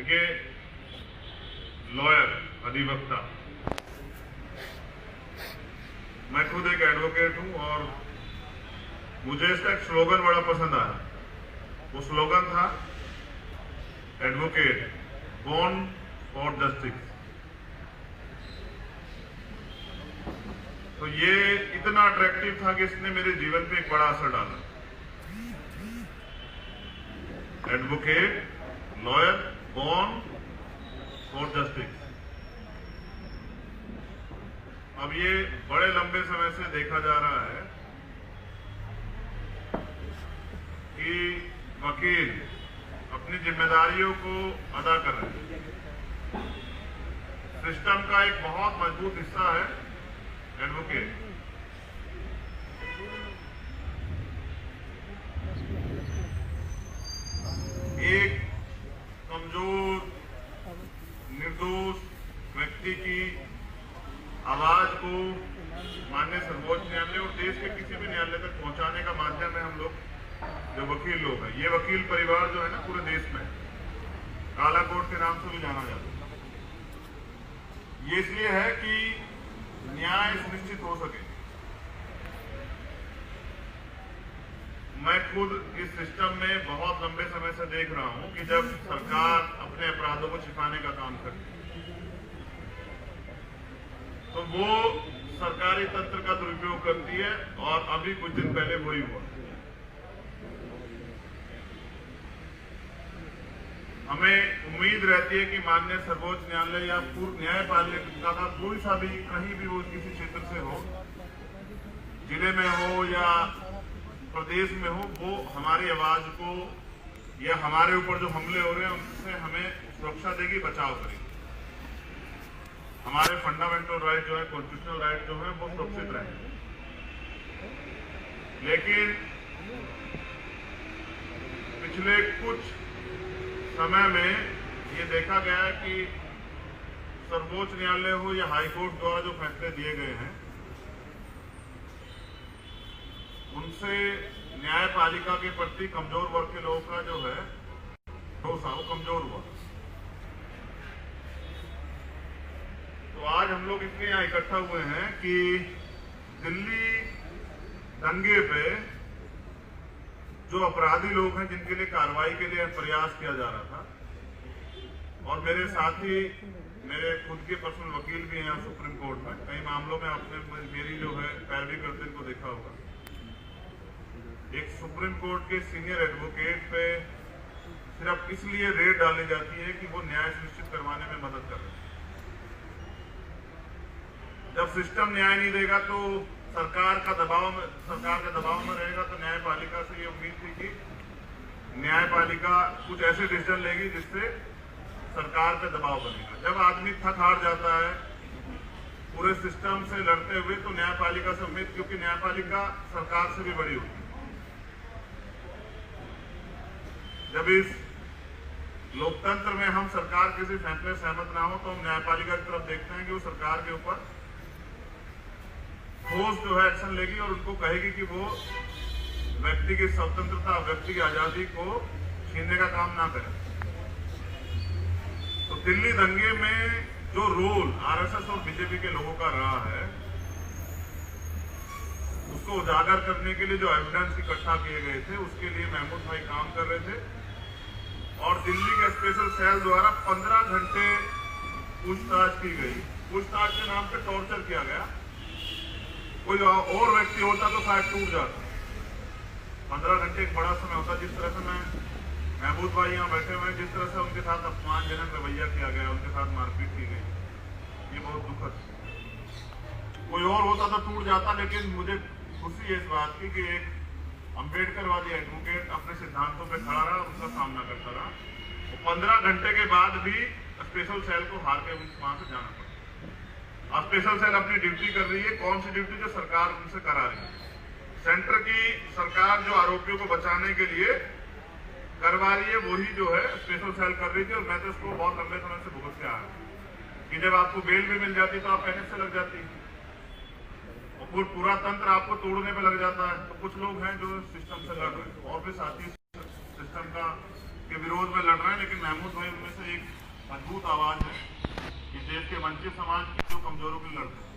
देखिए, लॉयर, अधिवक्ता, मैं खुद एक एडवोकेट हूं और मुझे इसका एक स्लोगन बड़ा पसंद आया। वो स्लोगन था एडवोकेट बॉर्न फॉर जस्टिस। तो ये इतना अट्रैक्टिव था कि इसने मेरे जीवन पे एक बड़ा असर डाला। Advocate, lawyer, born for justice. अब ये बड़े लंबे समय से देखा जा रहा है कि वकील अपनी जिम्मेदारियों को अदा कर रहे हैं। सिस्टम का एक बहुत मजबूत हिस्सा है एडवोकेट। एक कमजोर, निर्दोष व्यक्ति की आवाज को माननीय सर्वोच्च न्यायालय और देश के किसी भी न्यायालय तक पहुंचाने का माध्यम है हम लोग जो वकील लोग हैं। ये वकील परिवार जो है ना पूरे देश में काला कोर्ट के नाम से भी जाना जाता है। ये इसलिए है कि न्याय सुनिश्चित हो सके। मैं खुद इस सिस्टम में बहुत लंबे समय से देख रहा हूं कि जब सरकार अपने अपराधों को छिपाने का काम करती है तो वो सरकारी तंत्र का दुरुपयोग करती है, और अभी कुछ दिन पहले वही हुआ। हमें उम्मीद रहती है कि माननीय सर्वोच्च न्यायालय या पूर्व न्यायपालिका का कोई सा भी, कहीं भी वो किसी क्षेत्र से हो, जिले में हो या प्रदेश में हो, वो हमारी आवाज को या हमारे ऊपर जो हमले हो रहे हैं उनसे हमें सुरक्षा देगी, बचाव करेगी। हमारे फंडामेंटल राइट जो है, कॉन्स्टिट्यूशनल राइट जो है, वो सुरक्षित रहेंगे। लेकिन पिछले कुछ समय में ये देखा गया है कि सर्वोच्च न्यायालय हो या हाईकोर्ट द्वारा जो फैसले दिए गए हैं उनसे न्यायपालिका के प्रति कमजोर वर्ग के लोगों का जो है भरोसा वो कमजोर हुआ। तो आज हम लोग इसलिए यहाँ इकट्ठा हुए हैं कि दिल्ली दंगे पे जो अपराधी लोग हैं जिनके लिए कार्रवाई के लिए प्रयास किया जा रहा था, और मेरे साथी, मेरे खुद के पर्सनल वकील भी हैं सुप्रीम कोर्ट में, कई मामलों में आपने मेरी जो है पैरवी करते इनको देखा होगा। एक सुप्रीम कोर्ट के सीनियर एडवोकेट पे सिर्फ इसलिए रेड डाली जाती है कि वो न्याय सुनिश्चित करवाने में मदद कर रहे हैं। जब सिस्टम न्याय नहीं देगा तो सरकार के दबाव में रहेगा, तो न्यायपालिका से ये उम्मीद थी कि न्यायपालिका कुछ ऐसे डिसीजन लेगी जिससे सरकार पे दबाव बनेगा। जब आदमी थक हार जाता है पूरे सिस्टम से लड़ते हुए, तो न्यायपालिका से उम्मीद, क्योंकि न्यायपालिका सरकार से भी बड़ी होती है। जब इस लोकतंत्र में हम सरकार किसी फैसले सहमत ना हो तो हम न्यायपालिका की तरफ देखते हैं कि वो सरकार के ऊपर ठोस जो है एक्शन लेगी और उनको कहेगी कि वो व्यक्ति की स्वतंत्रता, व्यक्ति की आजादी को छीनने का काम ना करे। तो दिल्ली दंगे में जो रोल आरएसएस और बीजेपी के लोगों का रहा है उसको उजागर करने के लिए जो एविडेंस इकट्ठा किए गए थे उसके लिए महमूद भाई काम कर रहे थे, और दिल्ली के स्पेशल सेल द्वारा 15 घंटे पूछताछ की गई। पूछताछ के नाम पे टॉर्चर किया गया। कोई और व्यक्ति होता तो शायद टूट जाता। 15 घंटे एक बड़ा समय होता। जिस तरह से महमूद भाई यहाँ बैठे हुए हैं, जिस तरह से उनके साथ अपमानजनक रवैया किया गया, उनके साथ मारपीट की गई, ये बहुत दुखद। कोई और होता तो टूट जाता, लेकिन मुझे खुशी है इस बात की कि एक अम्बेडकरवादी एडवोकेट अपने सिद्धांतों पे खड़ा रहा, उनका सामना करता रहा। 15 घंटे के बाद भी स्पेशल सेल को हार के वहां से जाना पड़ा। अब स्पेशल सेल अपनी ड्यूटी कर रही है। कौन सी ड्यूटी? जो सरकार उनसे करा रही है। सेंटर की सरकार जो आरोपियों को बचाने के लिए करवा रही है, वही जो है स्पेशल सेल कर रही थी। और मैं तो इसको बहुत लंबे समय से भुगत के आ रहा हूं कि जब आपको बेल भी मिल जाती तो आप एनएस से लग जाती, और पूरा तंत्र आपको तोड़ने पे लग जाता है। तो कुछ लोग हैं जो सिस्टम से लड़ रहे हैं, और भी साथी सिस्टम का के विरोध में लड़ रहे हैं, लेकिन महमूद भाई उनमें से एक अद्भुत आवाज है कि देश के वंचित समाज की जो कमजोरों की लड़ते हैं।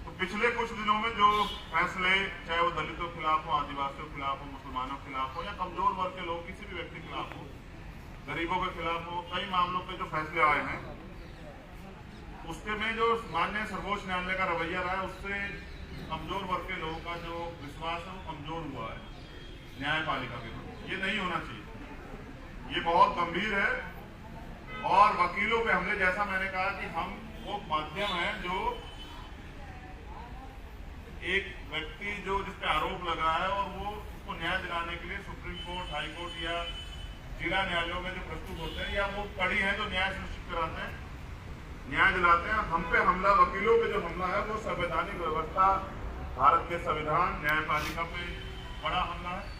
तो पिछले कुछ दिनों में जो फैसले, चाहे वो दलितों के खिलाफ हो, आदिवासियों के खिलाफ हो, मुसलमानों के खिलाफ हो, या कमजोर वर्ग के लोग किसी भी व्यक्ति के खिलाफ हो, गरीबों के खिलाफ हो, कई मामलों पे जो फैसले आए हैं, उसके में जो माननीय सर्वोच्च न्यायालय का रवैया रहा है, उससे कमजोर वर्ग के लोगों का जो विश्वास है वो कमजोर हुआ है न्यायपालिका के प्रति। ये नहीं होना चाहिए, ये बहुत गंभीर है। और वकीलों पे हमले, जैसा मैंने कहा कि हम वो माध्यम है जो एक व्यक्ति जो जिस पे आरोप लगा है और वो उसको न्याय दिलाने के लिए सुप्रीम कोर्ट, हाई कोर्ट या जिला न्यायालयों में जो प्रस्तुत होते हैं, या वो कड़ी है जो न्याय सुनिश्चित कराते हैं, न्याय दिलाते हैं। हम पे हमला, वकीलों पे जो हमला है वो संवैधानिक व्यवस्था, भारत के संविधान, न्यायपालिका पे बड़ा हमला है।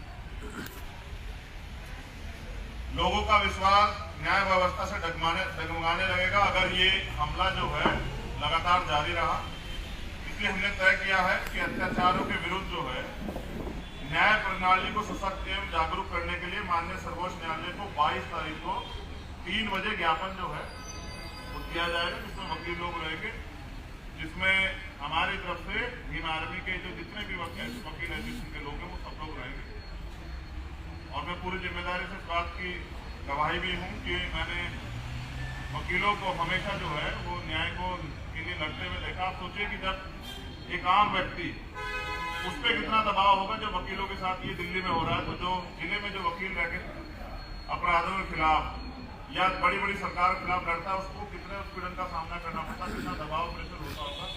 लोगों का विश्वास न्याय व्यवस्था से डगमगाने लगेगा अगर ये हमला जो है लगातार जारी रहा। इसलिए हमने तय किया है कि अत्याचारों के विरुद्ध जो है न्याय प्रणाली को सशक्त एवं जागरूक करने के लिए माननीय सर्वोच्च न्यायालय को 22 तारीख को 3 बजे ज्ञापन जो है वो दिया जाएगा, जिसमें वकील लोग रहेंगे, जिसमें हमारी तरफ से भीम आर्मी के जो जितने भी वकील एसोसिएशन के लोग हैं वो सब लोग रहेंगे। और मैं पूरी जिम्मेदारी से इस बात की गवाही भी हूँ कि मैंने वकीलों को हमेशा जो है वो न्याय को के लिए लड़ते हुए देखा। आप सोचिए कि जब एक आम व्यक्ति, उस पर कितना दबाव होगा जब वकीलों के साथ ये दिल्ली में हो रहा है, तो जो जिले में जो वकील रह के अपराधों के खिलाफ या बड़ी बड़ी सरकार के खिलाफ लड़ता है, उसको कितने उत्पीड़न का सामना करना पड़ता है, कितना दबाव प्रेशर होता होगा।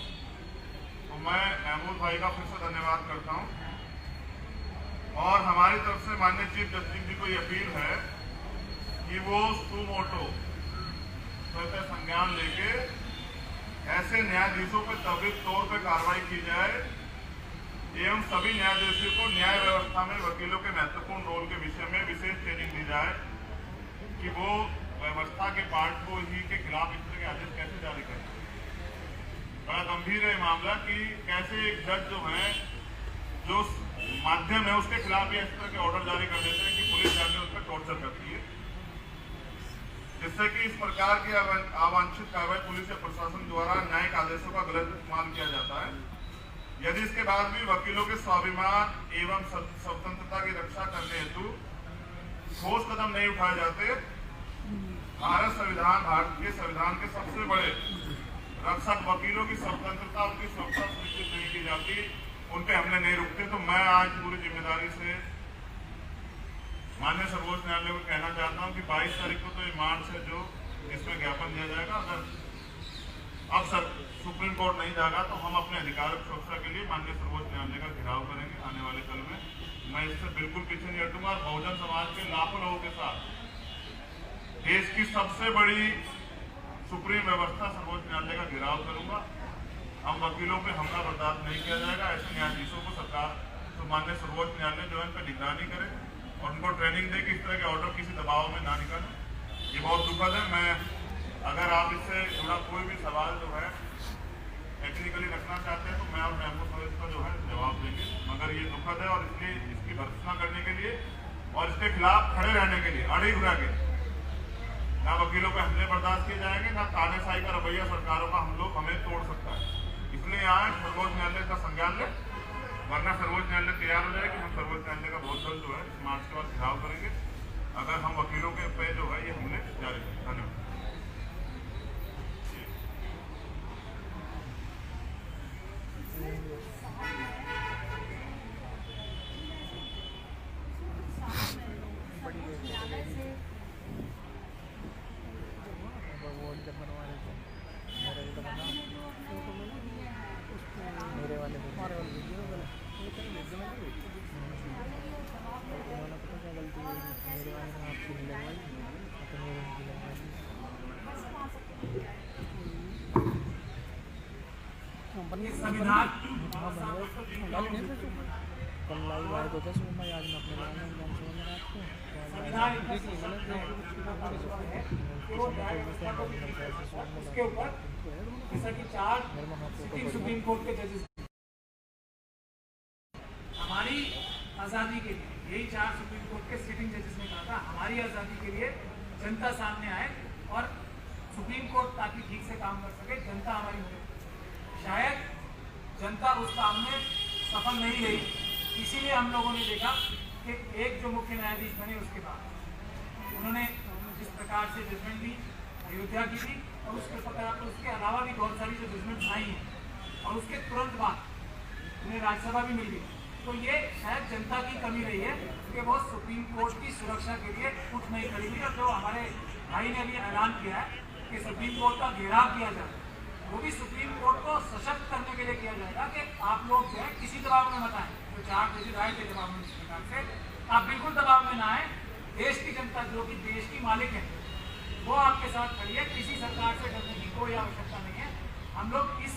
तो मैं महमूद भाई का फिर से धन्यवाद करता हूँ। और हमारी तरफ से माननीय चीफ जस्टिस जी को ये अपील है कि वो सुमोटो संज्ञान लेके ऐसे न्यायाधीशों पर त्वरित तौर पर कार्रवाई की जाए एवं सभी न्यायाधीशों को न्याय व्यवस्था में वकीलों के महत्वपूर्ण रोल के विषय में विशेष ट्रेनिंग दी जाए कि वो व्यवस्था के पार्ट को ही के खिलाफ इस तरह के आदेश कैसे जारी करें। बड़ा गंभीर है मामला कि कैसे एक जज जो है, जो माध्यम है, उसके खिलाफ इस तरह के ऑर्डर जारी कर देते हैं कि पुलिस जाके उस पर टॉर्चर करती है, जिससे कि इस प्रकार की अवांछित कार्रवाई पुलिस या प्रशासन द्वारा न्यायिक आदेशों का गलत इस्तेमाल किया जाता है। यदि इसके बाद भी वकीलों के स्वाभिमान एवं स्वतंत्रता की रक्षा करने हेतु ठोस कदम नहीं उठाए जाते, भारत के संविधान के सबसे बड़े रक्षक वकीलों की स्वतंत्रता, उनकी सुरक्षा सुनिश्चित नहीं की जाती, उन पे हमले नहीं रुकते। तो मैं आज पूरी जिम्मेदारी से माननीय सर्वोच्च न्यायालय को कहना चाहता हूं कि 22 तारीख को तो ये मार्च है जो इसमें ज्ञापन दिया जाएगा। अगर अब सर सुप्रीम कोर्ट नहीं जाएगा तो हम अपने अधिकार की सुरक्षा के लिए माननीय सर्वोच्च न्यायालय का घेराव करेंगे आने वाले कल में। मैं इससे बिल्कुल पीछे नहीं हटूंगा। बहुजन समाज के लाखों लोगों के साथ देश की सबसे बड़ी सुप्रीम व्यवस्था सर्वोच्च न्यायालय का घेराव करूंगा। हम वकीलों पे हमला बर्दाश्त नहीं किया जाएगा। ऐसे न्यायाधीशों को सरकार तो माननीय सर्वोच्च न्यायालय जो है इन पर निगरानी करे और उनको ट्रेनिंग दे कि इस तरह के ऑर्डर किसी दबाव में ना निकालें। ये बहुत दुखद है। मैं अगर आप इससे जुड़ा कोई भी सवाल जो है टेक्निकली रखना चाहते हैं तो मैं और महमूद भाई इसका जो है जवाब देंगे, मगर ये दुखद है और इसलिए इसकी भर्त्सना करने के लिए और इसके खिलाफ खड़े रहने के लिए अड़िग रह के ना वकीलों पे हमले बर्दाश्त किए जाएंगे, ना तानाशाही का रवैया सरकारों का हमें तोड़ सकता है। इसलिए आज सर्वोच्च न्यायालय का संज्ञान लें, वरना सर्वोच्च न्यायालय तैयार हो जाए कि हम सर्वोच्च न्यायालय का बहुत जल्द जो है इस मार्च के बाद घेराव करेंगे अगर हम वकीलों के पे जो है ये हमले जारी करें। धन्यवाद। संविधान कल लाइव आए तो 10 मिनट आज मैं अपने उसके ऊपर जैसा कि 4 सुप्रीम कोर्ट के जजेस हमारी आज़ादी के लिए यही 4 सुप्रीम कोर्ट के सिटिंग जजेस ने कहा था, हमारी आज़ादी के लिए जनता सामने आए और सुप्रीम कोर्ट ताकि ठीक से काम कर सके, जनता हमारी मदद। शायद जनता उस काम में सफल नहीं रही, इसीलिए हम लोगों ने देखा कि एक जो मुख्य न्यायाधीश बने उसके बाद उन्होंने जिस प्रकार से जजमेंट दी अयोध्या की थी, और उसके अलावा भी बहुत सारी जो जजमेंट आई हैं, और उसके तुरंत बाद उन्हें राज्यसभा भी मिल गई। तो ये शायद जनता की कमी रही है कि वो सुप्रीम कोर्ट की सुरक्षा के लिए उठ नहीं खड़ी हुई। और जो हमारे भाई ने अभी ऐलान किया है कि सुप्रीम कोर्ट का घेराव किया जाए, वो भी सुप्रीम कोर्ट को सशक्त करने के लिए किया जाएगा कि आप लोग जो है किसी दबाव में मत आए। जो 4 जजेस आए थे दबाव में, इस प्रकार से आप बिल्कुल दबाव में ना आए। देश की जनता जो कि देश की मालिक है वो आपके साथ खड़ी है, किसी सरकार से डरने की कोई आवश्यकता नहीं है। हम लोग इस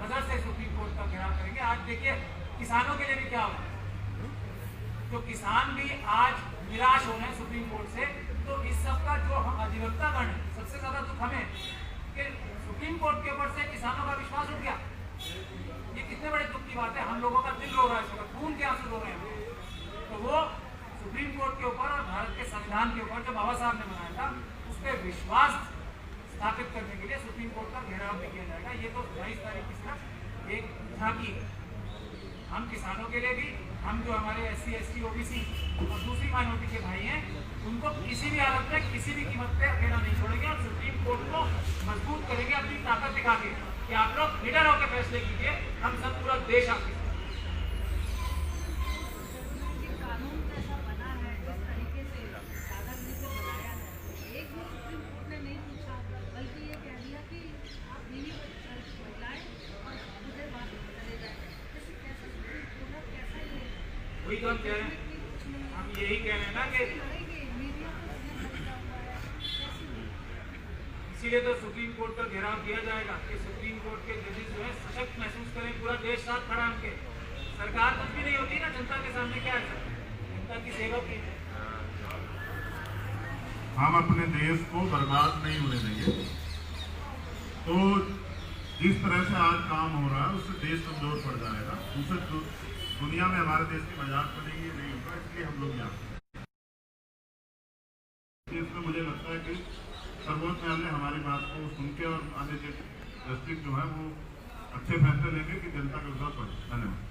नजर से सुप्रीम कोर्ट का घेराव करेंगे। आज देखिए किसानों के लिए भी क्या हुआ, तो किसान भी आज निराश हो रहे हैं सुप्रीम कोर्ट से। तो इस सब का जो हम अधिवक्ता गण है, सबसे ज्यादा दुख हमें कि सुप्रीम कोर्ट के ऊपर से किसानों का विश्वास उठ गया। ये कितने बड़े दुख की बात है, हम लोगों का दिल रो रहा है, इसका खून के आंसू रो रहे हैं। तो वो सुप्रीम कोर्ट के ऊपर और भारत के संविधान के ऊपर जो बाबा साहब ने बनाया था, उस पर विश्वास स्थापित करने के लिए सुप्रीम कोर्ट का घेराव भी किया जाएगा। ये तो 22 तारीख की सिर्फ एक झांकी है। हम किसानों के लिए भी, हम जो हमारे SC ST OBC और दूसरी माइनॉरिटी के भाई हैं, उनको किसी भी हालत में किसी भी कीमत पे अकेला नहीं छोड़ेंगे और सुप्रीम कोर्ट को मजबूत करेंगे अपनी ताकत दिखा के कि आप लोग निडर होकर फैसले कीजिए, हम सब पूरा देश आपके साथ। वही तो हम कह रहे हैं, हम यही कह रहे हैं ना कि इसीलिए तो सुप्रीम कोर्ट का घेराव किया जाएगा कि सुप्रीम कोर्ट के जजेस जो है सशक्त महसूस करें, पूरा देश साथ खड़ा है उनके। सरकार कुछ भी नहीं होती ना, जनता के सामने क्या है, जनता की सेवा की। हम अपने देश को बर्बाद नहीं होने देंगे। तो जिस तरह से आज काम हो रहा है उससे देश कमजोर पड़ जाएगा, उससे दुनिया में हमारे देश की मजाक बनेगी, नहीं होगा। इसलिए हम लोग यहाँ इसमें मुझे लगता है कि सर्वोच्च न्यायालय हमारी बात को सुन के और आगे के जस्टिस जो है वो अच्छे फैसले लेंगे कि जनता के विश्वास बढ़े। धन्यवाद।